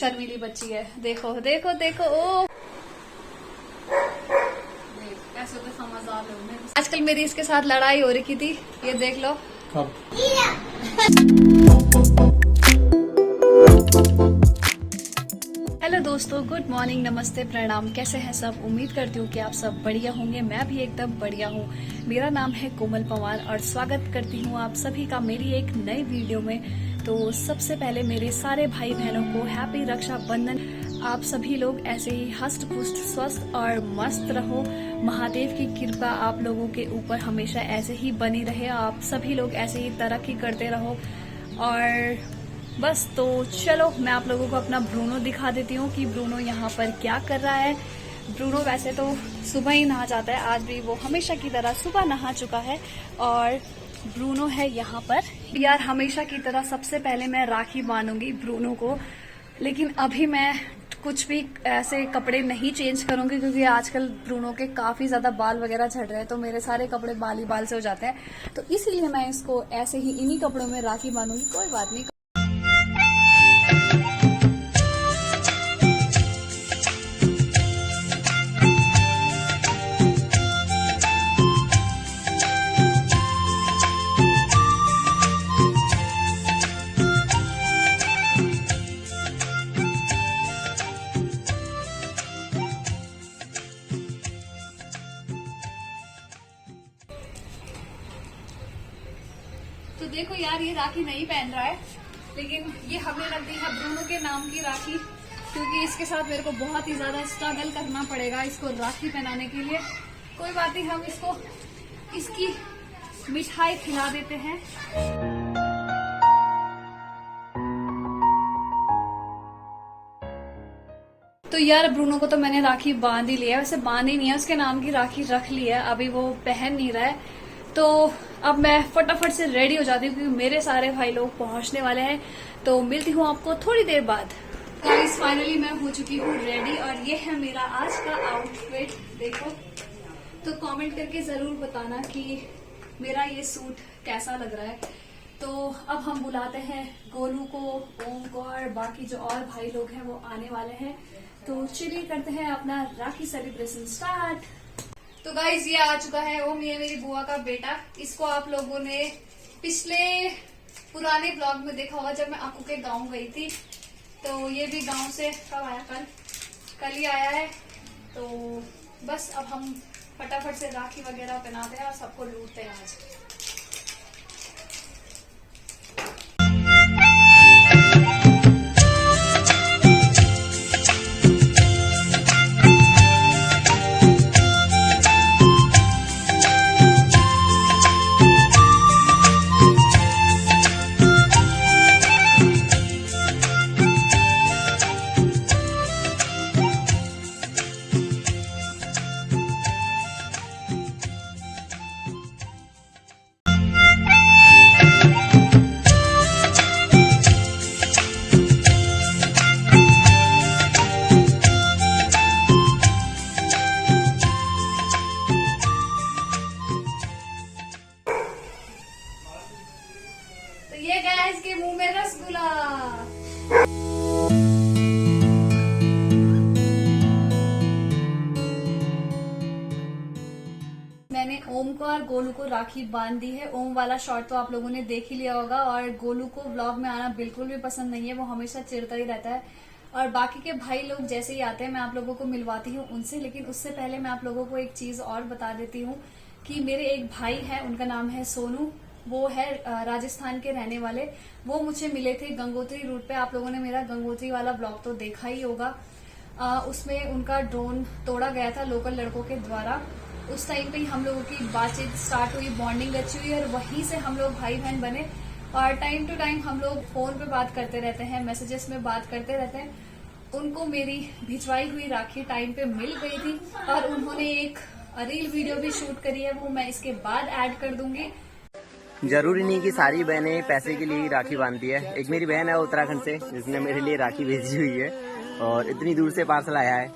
शर्मीली बच्ची है। देखो देखो देखो, ओ कैसे तो समझदार लोग हैं। आजकल मेरी इसके साथ लड़ाई हो रही थी, ये देख लो। हेलो दोस्तों, गुड मॉर्निंग, नमस्ते, प्रणाम। कैसे हैं सब? उम्मीद करती हूँ कि आप सब बढ़िया होंगे। मैं भी एकदम बढ़िया हूँ। मेरा नाम है कोमल पंवार और स्वागत करती हूँ आप सभी का मेरी एक नई वीडियो में। तो सबसे पहले मेरे सारे भाई बहनों को हैप्पी रक्षाबंधन। आप सभी लोग ऐसे ही हष्ट पुष्ट स्वस्थ और मस्त रहो। महादेव की कृपा आप लोगों के ऊपर हमेशा ऐसे ही बनी रहे। आप सभी लोग ऐसे ही तरक्की करते रहो। और बस तो चलो मैं आप लोगों को अपना ब्रूनो दिखा देती हूँ कि ब्रूनो यहाँ पर क्या कर रहा है। ब्रूनो वैसे तो सुबह ही नहा जाता है, आज भी वो हमेशा की तरह सुबह नहा चुका है। और ब्रूनो है यहाँ पर। यार हमेशा की तरह सबसे पहले मैं राखी बांधूंगी ब्रूनो को, लेकिन अभी मैं कुछ भी ऐसे कपड़े नहीं चेंज करूंगी क्योंकि आजकल ब्रूनो के काफी ज्यादा बाल वगैरह झड़ रहे हैं, तो मेरे सारे कपड़े बाल ही बाल से हो जाते हैं। तो इसीलिए मैं इसको ऐसे ही इन्हीं कपड़ों में राखी बांधूंगी। कोई बात नहीं। तो देखो यार, ये राखी नहीं पहन रहा है, लेकिन ये हमने रख दी है ब्रूनो के नाम की राखी, क्योंकि इसके साथ मेरे को बहुत ही ज्यादा स्ट्रगल करना पड़ेगा इसको राखी पहनाने के लिए। कोई बात नहीं, हम इसको इसकी मिठाई खिला देते हैं। तो यार ब्रूनो को तो मैंने राखी बांध ही लिया है, वैसे बांध ही नहीं है, उसके नाम की राखी रख ली है, अभी वो पहन नहीं रहा है। तो अब मैं फटाफट से रेडी हो जाती हूँ क्योंकि मेरे सारे भाई लोग पहुंचने वाले हैं। तो मिलती हूँ आपको थोड़ी देर बाद। गाइस फाइनली मैं हो चुकी हूँ रेडी और ये है मेरा आज का आउटफिट। देखो, तो कमेंट करके जरूर बताना कि मेरा ये सूट कैसा लग रहा है। तो अब हम बुलाते हैं गोलू को, ओम को और बाकी जो और भाई लोग हैं वो आने वाले हैं। तो चलिए करते हैं अपना राखी सेलिब्रेशन स्टार्ट। तो गाइज ये आ चुका है ओम, ये मेरी बुआ का बेटा। इसको आप लोगों ने पिछले पुराने ब्लॉग में देखा होगा जब मैं आपको के गांव गई थी। तो ये भी गांव से कब आया? कल ही आया है। तो बस अब हम फटाफट से राखी वगैरह पहनाते हैं और सबको लूटते हैं आज। तो ये गया इसके मुंह में रसगुल्ला। मैंने ओम को और गोलू को राखी बांध दी है। ओम वाला शॉट तो आप लोगों ने देख ही लिया होगा और गोलू को व्लॉग में आना बिल्कुल भी पसंद नहीं है, वो हमेशा चिढ़ता ही रहता है। और बाकी के भाई लोग जैसे ही आते हैं मैं आप लोगों को मिलवाती हूँ उनसे, लेकिन उससे पहले मैं आप लोगों को एक चीज और बता देती हूँ कि मेरे एक भाई है, उनका नाम है सोनू। वो है राजस्थान के रहने वाले। वो मुझे मिले थे गंगोत्री रूट पे। आप लोगों ने मेरा गंगोत्री वाला ब्लॉग तो देखा ही होगा। उसमें उनका ड्रोन तोड़ा गया था लोकल लड़कों के द्वारा। उस टाइम पे ही हम लोगों की बातचीत स्टार्ट हुई, बॉन्डिंग अच्छी हुई और वहीं से हम लोग भाई बहन बने। और टाइम टू टाइम हम लोग फोन पे बात करते रहते हैं, मैसेजेस में बात करते रहते हैं। उनको मेरी भिजवाई हुई राखी टाइम पे मिल गई थी और उन्होंने एक रील वीडियो भी शूट करी है, वो मैं इसके बाद ऐड कर दूंगी। जरूरी नहीं कि सारी बहनें पैसे के लिए ही राखी बांधती है। एक मेरी बहन है उत्तराखंड से, जिसने मेरे लिए राखी भेजी हुई है और इतनी दूर से पार्सल आया है।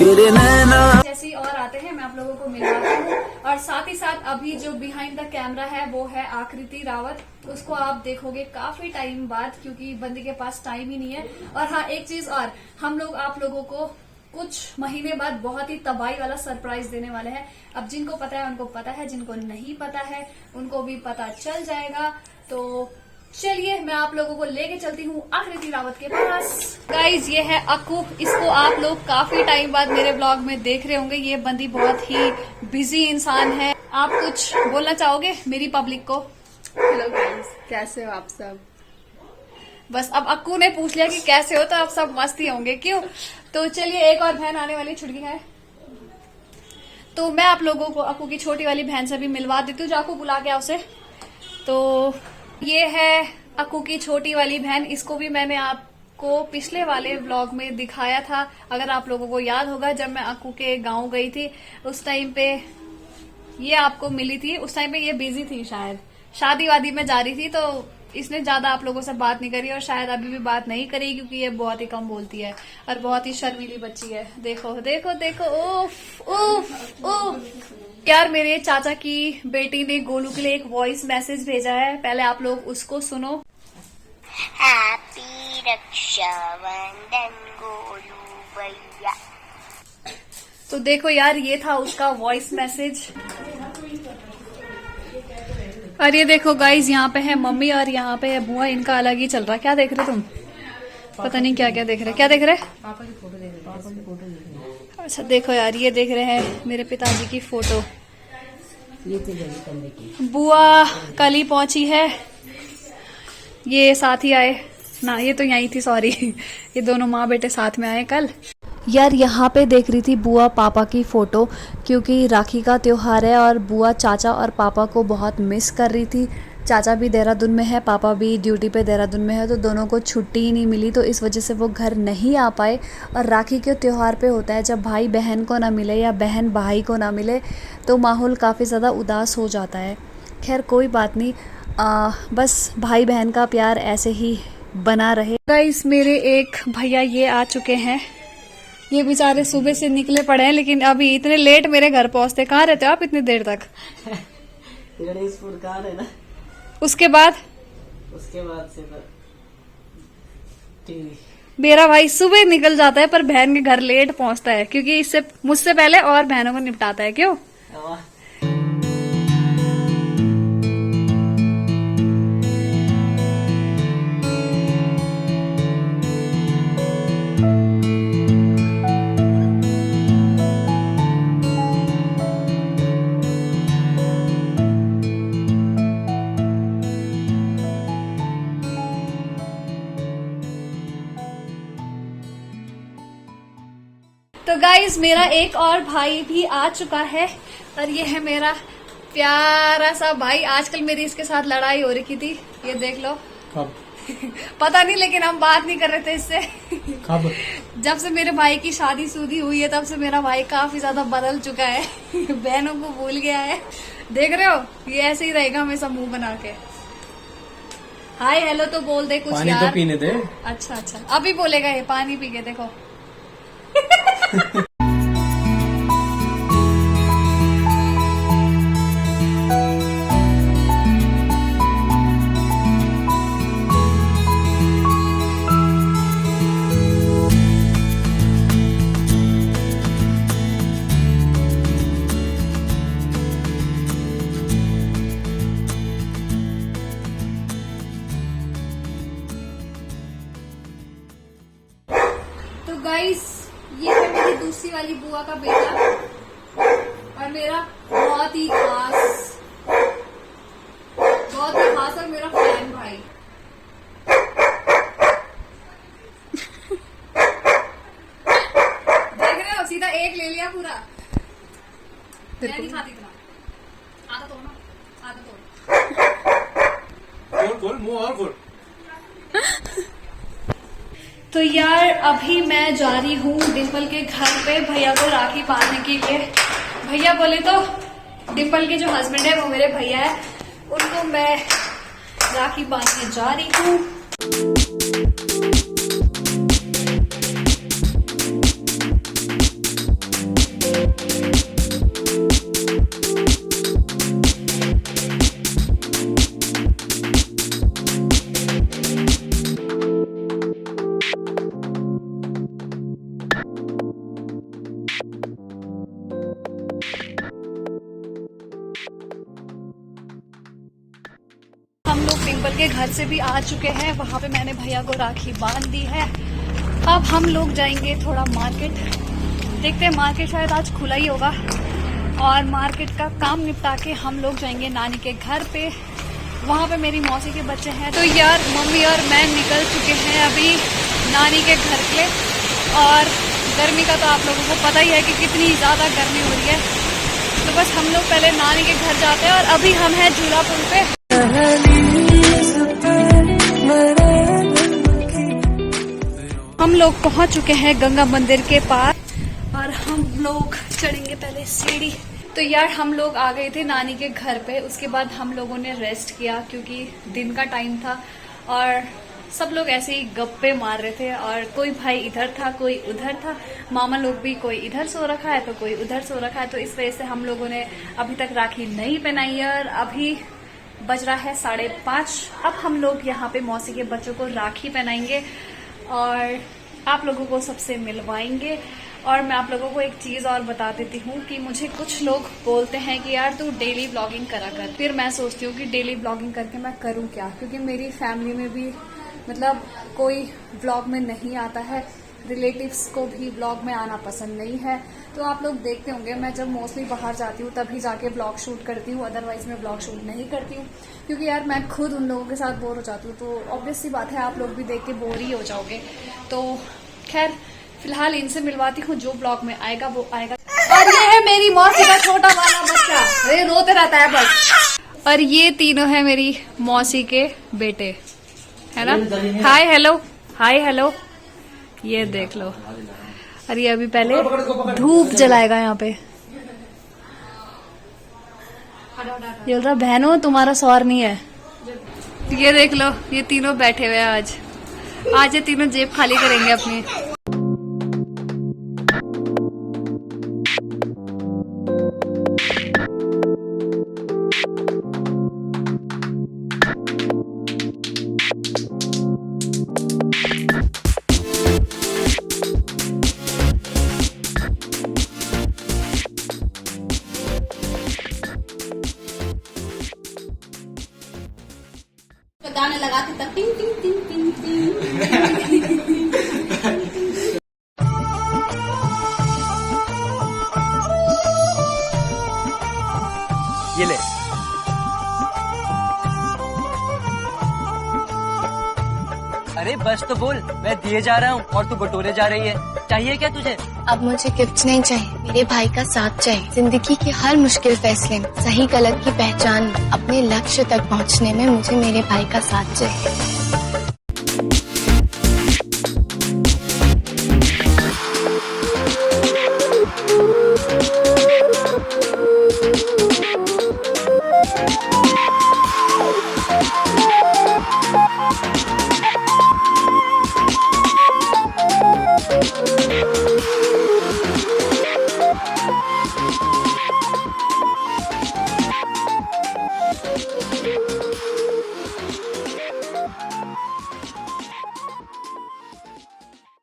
तेरे नैना। जैसे ही और आते हैं मैं आप लोगों को मिलवाती हूँ। और साथ ही साथ अभी जो बिहाइंड द कैमरा है वो है आकृति रावत। उसको आप देखोगे काफी टाइम बाद, क्योंकि बंदी के पास टाइम ही नहीं है। और हाँ, एक चीज और, हम लोग आप लोगों को कुछ महीने बाद बहुत ही तबाही वाला सरप्राइज देने वाले हैं। अब जिनको पता है उनको पता है, जिनको नहीं पता है उनको भी पता चल जाएगा। तो चलिए मैं आप लोगों को लेके चलती हूँ आकृति रावत के पास। गाइज, ये है अक्कू। इसको आप लोग काफी टाइम बाद मेरे ब्लॉग में देख रहे होंगे। ये बंदी बहुत ही बिजी इंसान है। आप कुछ बोलना चाहोगे मेरी पब्लिक को? हेलो गाइस, कैसे हो आप सब? बस अब अक्कू ने पूछ लिया कि कैसे हो, तो आप सब मस्त ही होंगे, क्यों? तो चलिए, एक और बहन आने वाली छुटकी है, तो मैं आप लोगों को अक्कू की छोटी वाली बहन से भी मिलवा देती हूँ। जो अक्कू बुला के आओ उसे। तो ये है अक्कू की छोटी वाली बहन। इसको भी मैंने आपको पिछले वाले व्लॉग में दिखाया था, अगर आप लोगों को याद होगा। जब मैं अक्कू के गांव गई थी उस टाइम पे ये आपको मिली थी। उस टाइम पे ये बिजी थी, शायद शादी वादी में जा रही थी, तो इसने ज्यादा आप लोगों से बात नहीं करी और शायद अभी भी बात नहीं करी, क्योंकि ये बहुत ही कम बोलती है और बहुत ही शर्मीली बच्ची है। देखो देखो देखो, उफ उफ उफ। यार, मेरे चाचा की बेटी ने गोलू के लिए एक वॉइस मैसेज भेजा है, पहले आप लोग उसको सुनो। हैप्पी रक्षाबंधन गोलू भैया। तो देखो यार, ये था उसका वॉइस मैसेज। और ये देखो गाइज, यहाँ पे है मम्मी और यहाँ पे है बुआ। इनका अलग ही चल रहा है। क्या देख रहे तुम? पता नहीं क्या क्या देख रहे। क्या देख रहे? पापा की फोटो देख रहे। अच्छा देखो यार, ये देख रहे हैं मेरे पिताजी की फोटो। ये तो गली करने की। बुआ कल ही पहुंची है। ये साथ ही आए ना, ये तो यहीं थी, सॉरी। ये दोनों माँ बेटे साथ में आए कल। यार, यहाँ पे देख रही थी बुआ पापा की फोटो, क्योंकि राखी का त्योहार है और बुआ चाचा और पापा को बहुत मिस कर रही थी। चाचा भी देहरादून में है, पापा भी ड्यूटी पे देहरादून में है, तो दोनों को छुट्टी ही नहीं मिली, तो इस वजह से वो घर नहीं आ पाए। और राखी के त्यौहार पे होता है, जब भाई बहन को ना मिले या बहन भाई को ना मिले तो माहौल काफ़ी ज़्यादा उदास हो जाता है। खैर कोई बात नहीं, बस भाई बहन का प्यार ऐसे ही बना रहे। गाइस, मेरे एक भैया ये आ चुके हैं। ये बेचारे सुबह से निकले पड़े हैं, लेकिन अभी इतने लेट मेरे घर पहुंचते। कहाँ रहते हो आप इतनी देर तक? गणेशपुर का है ना, उसके बाद से टीवी। मेरा भाई सुबह निकल जाता है, पर बहन के घर लेट पहुंचता है, क्योंकि इससे मुझसे पहले और बहनों को निपटाता है। क्यों? तो गाइज, मेरा एक और भाई भी आ चुका है और ये है मेरा प्यारा सा भाई। आजकल मेरी इसके साथ लड़ाई हो रही थी, ये देख लो। कब? पता नहीं, लेकिन हम बात नहीं कर रहे थे इससे। कब? जब से मेरे भाई की शादी शुदी हुई है तब से मेरा भाई काफी ज्यादा बदल चुका है। बहनों को भूल गया है। देख रहे हो, ये ऐसे ही रहेगा हमेशा मुंह बना के। हाय हेलो तो बोल दे कुछ पानी यार। तो पीने दे। अच्छा अच्छा, अभी बोलेगा ये, पानी पी के देखो। तो गाइस, ये है मेरी दूसरी वाली बुआ का बेटा और मेरा बहुत ही खास और मेरा फैन भाई। देख रहे हो, सीधा एक ले लिया पूरा। मैं नहीं खाती इतना। आधा तोड़ ना, आधा तोड़। खोल मुंह और खोल। तो यार, अभी मैं जा रही हूँ डिम्पल के घर पे भैया को राखी बांधने के लिए। भैया बोले तो डिम्पल के जो हस्बैंड है वो मेरे भैया है, उनको मैं राखी बांधने जा रही हूँ। से भी आ चुके हैं। वहाँ पे मैंने भैया को राखी बांध दी है। अब हम लोग जाएंगे थोड़ा मार्केट, देखते हैं मार्केट शायद आज खुला ही होगा, और मार्केट का काम निपटा के हम लोग जाएंगे नानी के घर पे। वहाँ पे मेरी मौसी के बच्चे हैं। तो यार मम्मी और मैं निकल चुके हैं अभी नानी के घर के लिए। और गर्मी का तो आप लोगों को पता ही है कि कितनी ज़्यादा गर्मी हो रही है। तो बस हम लोग पहले नानी के घर जाते हैं। और अभी हम हैं झूला पुल पे। हम लोग पहुंच चुके हैं गंगा मंदिर के पास और हम लोग चढ़ेंगे पहले सीढ़ी। तो यार हम लोग आ गए थे नानी के घर पे। उसके बाद हम लोगों ने रेस्ट किया क्योंकि दिन का टाइम था और सब लोग ऐसे ही गप्पे मार रहे थे। और कोई भाई इधर था, कोई उधर था, मामा लोग भी कोई इधर सो रखा है तो कोई उधर सो रखा है। तो इस वजह से हम लोगों ने अभी तक राखी नहीं पहनाई है। और अभी बज रहा है 5:30। अब हम लोग यहाँ पे मौसी के बच्चों को राखी पहनाएंगे और आप लोगों को सबसे मिलवाएंगे। और मैं आप लोगों को एक चीज और बता देती हूँ कि मुझे कुछ लोग बोलते हैं कि यार तू डेली ब्लॉगिंग करा कर। फिर मैं सोचती हूँ कि डेली ब्लॉगिंग करके मैं करूँ क्या, क्योंकि मेरी फैमिली में भी मतलब कोई ब्लॉग में नहीं आता है, रिलेटिव्स को भी ब्लॉग में आना पसंद नहीं है। तो आप लोग देखते होंगे मैं जब मोस्टली बाहर जाती हूँ तभी जाके ब्लॉग शूट करती हूँ, अदरवाइज मैं ब्लॉग शूट नहीं करती हूँ क्योंकि यार मैं खुद उन लोगों के साथ बोर हो जाती हूँ। तो ऑब्वियस सी बात है आप लोग भी देख के बोर ही हो जाओगे। तो खैर फिलहाल इनसे मिलवाती हूँ, जो ब्लॉग में आएगा वो आएगा। और ये है मेरी मौसी का छोटा वाला बच्चा, अरे रोते रहता है बस। और ये तीनों है मेरी मौसी के बेटे, है ना। हाय हेलो, हाय हेलो, ये देख लो। और ये अभी पहले धूप जलाएगा यहाँ पे। ये बोल रहा बहनों तुम्हारा सवार नहीं है। ये देख लो, ये तीनों बैठे हुए हैं। आज ये तीनों जेब खाली करेंगे अपनी। गाने लगाते तक टिंग टिंग टिंग टिंग टिंग। ये ले। अरे बस तो बोल, मैं दिए जा रहा हूँ और तू बटोरे जा रही है। चाहिए क्या तुझे? अब मुझे गिफ्ट नहीं चाहिए, मेरे भाई का साथ चाहिए। जिंदगी के हर मुश्किल फैसले में, सही गलत की पहचान में, अपने लक्ष्य तक पहुंचने में मुझे मेरे भाई का साथ चाहिए।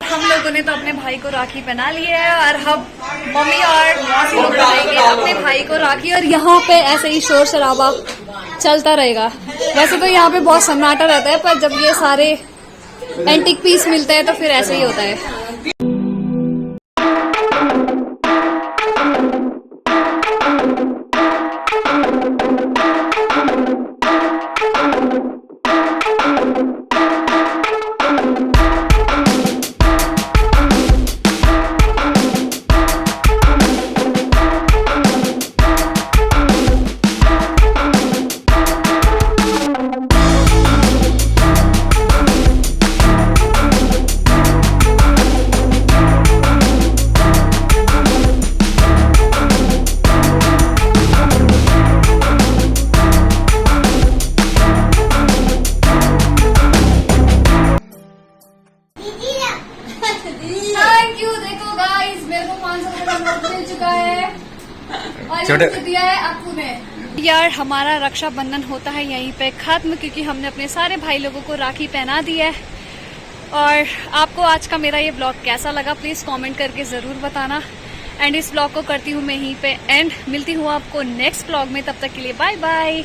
हम लोगों ने तो अपने भाई को राखी पहना ली है और हम मम्मी और मौसी लोग बनाएंगे अपने भाई को राखी। और यहाँ पे ऐसे ही शोर शराबा चलता रहेगा। वैसे तो यहाँ पे बहुत सन्नाटा रहता है, पर जब ये सारे एंटिक पीस मिलते हैं तो फिर ऐसे ही होता है। Thank you. देखो गाइस, मेरे को 500 का नोट मिल चुका है और ये दिया है आपू ने। यार हमारा रक्षाबंधन होता है यहीं पे खत्म, क्योंकि हमने अपने सारे भाई लोगों को राखी पहना दी है। और आपको आज का मेरा ये ब्लॉग कैसा लगा प्लीज कमेंट करके जरूर बताना। एंड इस ब्लॉग को करती हूँ मैं यहीं पे एंड। मिलती हूँ आपको नेक्स्ट ब्लॉग में, तब तक के लिए बाय बाय।